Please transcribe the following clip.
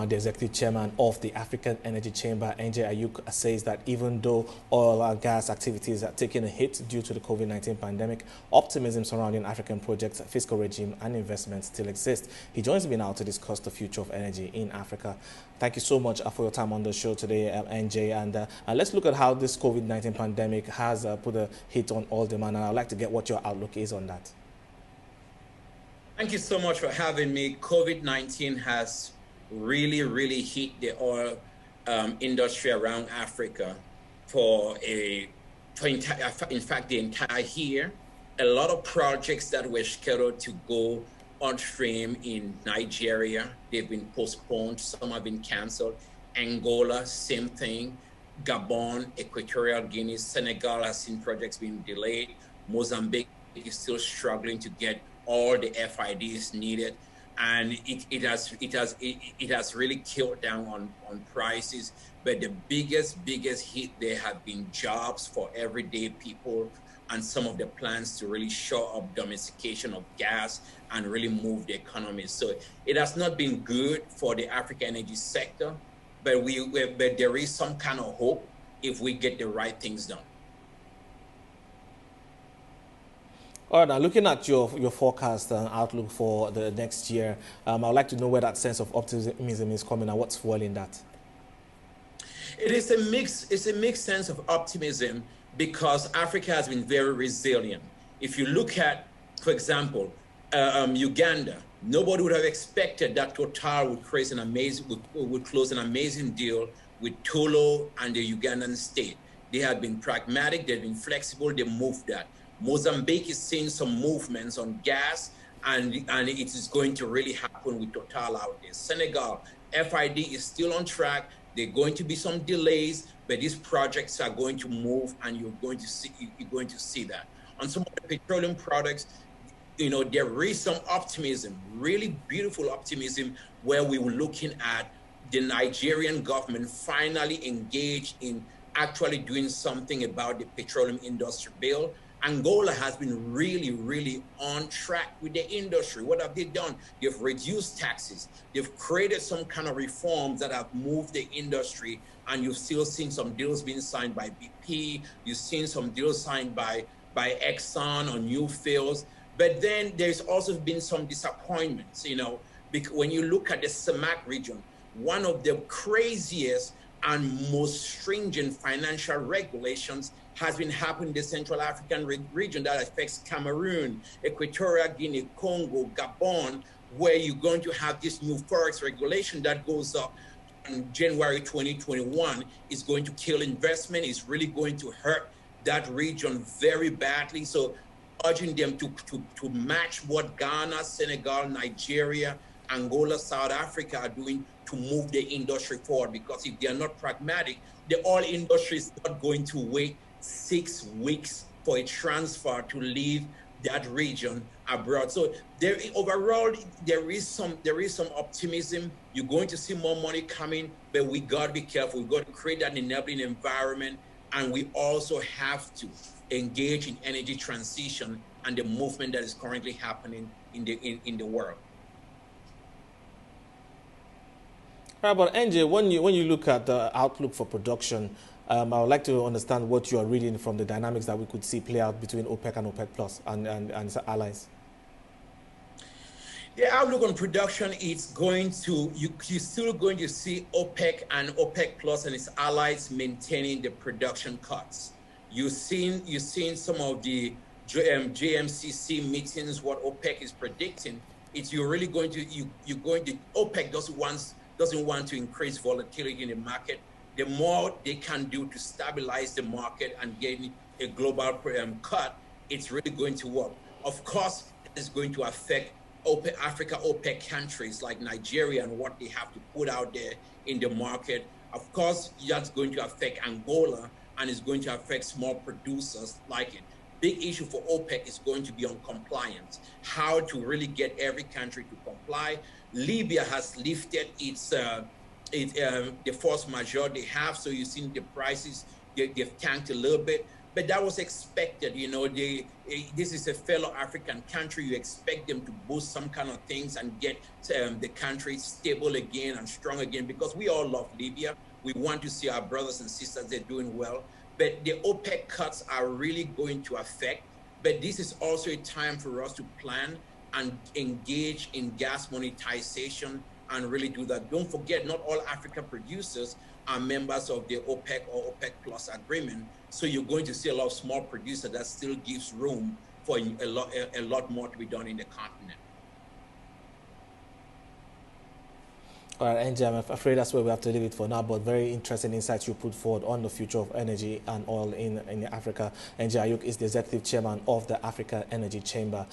The executive chairman of the African Energy Chamber, NJ Ayuk, says that even though oil and gas activities are taking a hit due to the COVID-19 pandemic, optimism surrounding African projects, fiscal regime and investment still exists. He joins me now to discuss the future of energy in Africa. Thank you so much for your time on the show today, NJ. And let's look at how this COVID-19 pandemic has put a hit on oil demand. And I'd like to get what your outlook is on that. Thank you so much for having me. COVID-19 has really hit the oil industry around Africa in fact the entire year. A lot of projects that were scheduled to go on stream in Nigeria, they've been postponed, some have been canceled. Angola, same thing. Gabon, Equatorial Guinea, Senegal has seen projects being delayed. Mozambique is still struggling to get all the FIDs needed. And it has really killed down on prices. But the biggest hit there have been jobs for everyday people and some of the plans to really shore up domestication of gas and really move the economy. So it has not been good for the African energy sector, but there is some kind of hope if we get the right things done. All right, now looking at your forecast and outlook for the next year, I'd like to know where that sense of optimism is coming and what's fueling that. It's a mixed sense of optimism because Africa has been very resilient. If you look at, for example, Uganda, nobody would have expected that Total would close an amazing deal with Tolo and the Ugandan state. They have been pragmatic, they've been flexible, they moved that. Mozambique is seeing some movements on gas, and it is going to really happen with Total out there. Senegal, FID is still on track. There are going to be some delays, but these projects are going to move, and you're going to see that. On some of the petroleum products, there is some optimism, really beautiful optimism, where we were looking at the Nigerian government finally engaged in actually doing something about the petroleum industry bill. Angola has been really on track with the industry. What have they done? They've reduced taxes. They've created some kind of reforms that have moved the industry, and you've still seen some deals being signed by BP. You've seen some deals signed by Exxon on new fields. But then there's also been some disappointments, because when you look at the CEMAC region, one of the craziest and most stringent financial regulations has been happening in the Central African region that affects Cameroon, Equatorial Guinea, Congo, Gabon, where you're going to have this new forex regulation that goes up in January 2021. Is going to kill investment. It's really going to hurt that region very badly. So urging them to match what Ghana, Senegal, Nigeria, Angola, South Africa are doing to move the industry forward, because if they are not pragmatic, the oil industry is not going to wait 6 weeks for a transfer to leave that region abroad. So overall there is some optimism. You're going to see more money coming, but we got to be careful. We've got to create that enabling environment, and we also have to engage in energy transition and the movement that is currently happening in the world. All right, but NJ, when you look at the outlook for production, I would like to understand what you are reading from the dynamics that we could see play out between OPEC and OPEC Plus and its allies. The outlook on production is going to, you're still going to see OPEC and OPEC Plus and its allies maintaining the production cuts. You've seen some of the JMCC meetings, what OPEC is predicting. OPEC doesn't want to increase volatility in the market. The more they can do to stabilize the market and get a global cut, it's really going to work. Of course, it's going to affect Africa OPEC countries like Nigeria and what they have to put out there in the market. Of course, that's going to affect Angola, and it's going to affect small producers like it. Big issue for OPEC is going to be on compliance, how to really get every country to comply. Libya has lifted its the force majeure they have, so you've seen the prices, they've tanked a little bit. But that was expected. You know, this is a fellow African country. You expect them to boost some kind of things and get the country stable again and strong again, because we all love Libya. We want to see our brothers and sisters, they're doing well. But the OPEC cuts are really going to affect. But this is also a time for us to plan and engage in gas monetization and really do that. Don't forget, not all African producers are members of the OPEC or OPEC Plus agreement. So you're going to see a lot of small producers that still gives room for a lot more to be done in the continent. All right, NJ, I'm afraid that's where we have to leave it for now, but very interesting insights you put forward on the future of energy and oil in Africa. NJ Ayuk is the executive chairman of the Africa Energy Chamber.